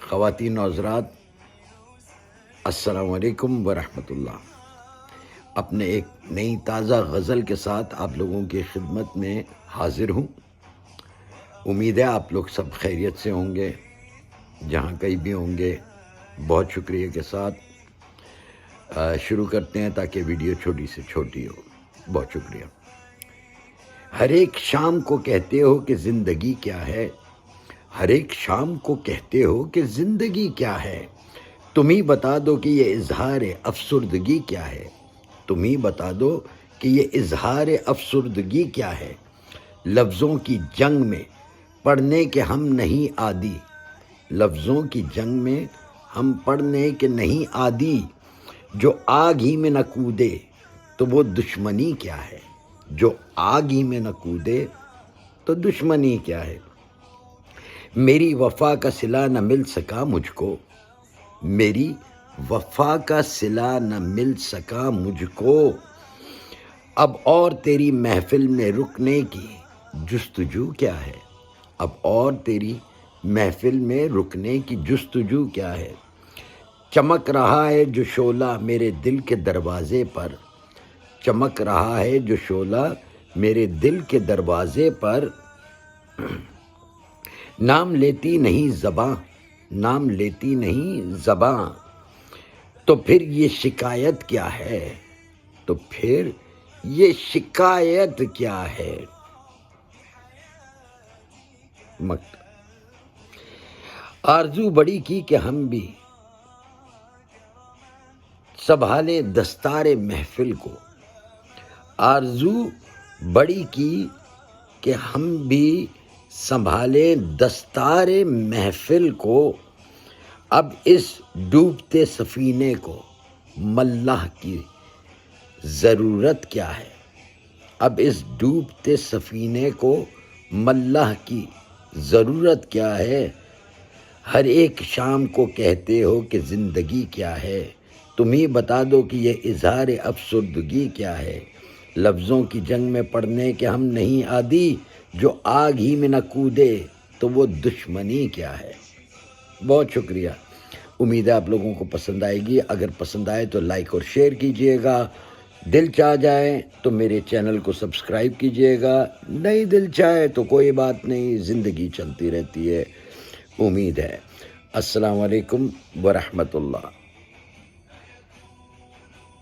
خواتین و حضرات، السلام علیکم ورحمۃ اللہ۔ اپنے ایک نئی تازہ غزل کے ساتھ آپ لوگوں کی خدمت میں حاضر ہوں۔ امید ہے آپ لوگ سب خیریت سے ہوں گے، جہاں کہیں بھی ہوں گے۔ بہت شکریہ کے ساتھ شروع کرتے ہیں تاکہ ویڈیو چھوٹی سے چھوٹی ہو۔ بہت شکریہ۔ ہر ایک شام کو کہتے ہو کہ زندگی کیا ہے، ہر ایک شام کو کہتے ہو کہ زندگی کیا ہے، تم ہی بتا دو کہ یہ اظہار افسردگی کیا ہے، تم ہی بتا دو کہ یہ اظہار افسردگی کیا ہے۔ لفظوں کی جنگ میں پڑھنے کے ہم نہیں عادی، لفظوں کی جنگ میں ہم پڑھنے کے نہیں عادی، جو آگ ہی میں نہ کودے تو وہ دشمنی کیا ہے، جو آگ ہی میں نہ کودے تو دشمنی کیا ہے۔ میری وفا کا صلہ نہ مل سکا مجھ کو، میری وفا کا صلہ نہ مل سکا مجھ کو، اب اور تیری محفل میں رکنے کی جستجو کیا ہے، اب اور تیری محفل میں رکنے کی جستجو کیا ہے۔ چمک رہا ہے جو شعلہ میرے دل کے دروازے پر، چمک رہا ہے جو شعلہ میرے دل کے دروازے پر، نام لیتی نہیں زباں، نام لیتی نہیں زباں، تو پھر یہ شکایت کیا ہے، تو پھر یہ شکایت کیا ہے۔ آرزو بڑی کی کہ ہم بھی سنبھالے دستار محفل کو، آرزو بڑی کی کہ ہم بھی سنبھالے دستار محفل کو، اب اس ڈوبتے سفینے کو ملاح کی ضرورت کیا ہے، اب اس ڈوبتے سفینے کو ملاح کی ضرورت کیا ہے۔ ہر ایک شام کو کہتے ہو کہ زندگی کیا ہے، تم ہی بتا دو کہ یہ اظہار افسردگی کیا ہے۔ لفظوں کی جنگ میں پڑھنے کے ہم نہیں عادی، جو آگ ہی میں نہ کودے تو وہ دشمنی کیا ہے۔ بہت شکریہ۔ امید ہے آپ لوگوں کو پسند آئے گی۔ اگر پسند آئے تو لائک اور شیئر کیجئے گا، دل چاہ جائے تو میرے چینل کو سبسکرائب کیجئے گا، نہیں دل چاہے تو کوئی بات نہیں، زندگی چلتی رہتی ہے۔ امید ہے۔ السلام علیکم ورحمۃ اللہ۔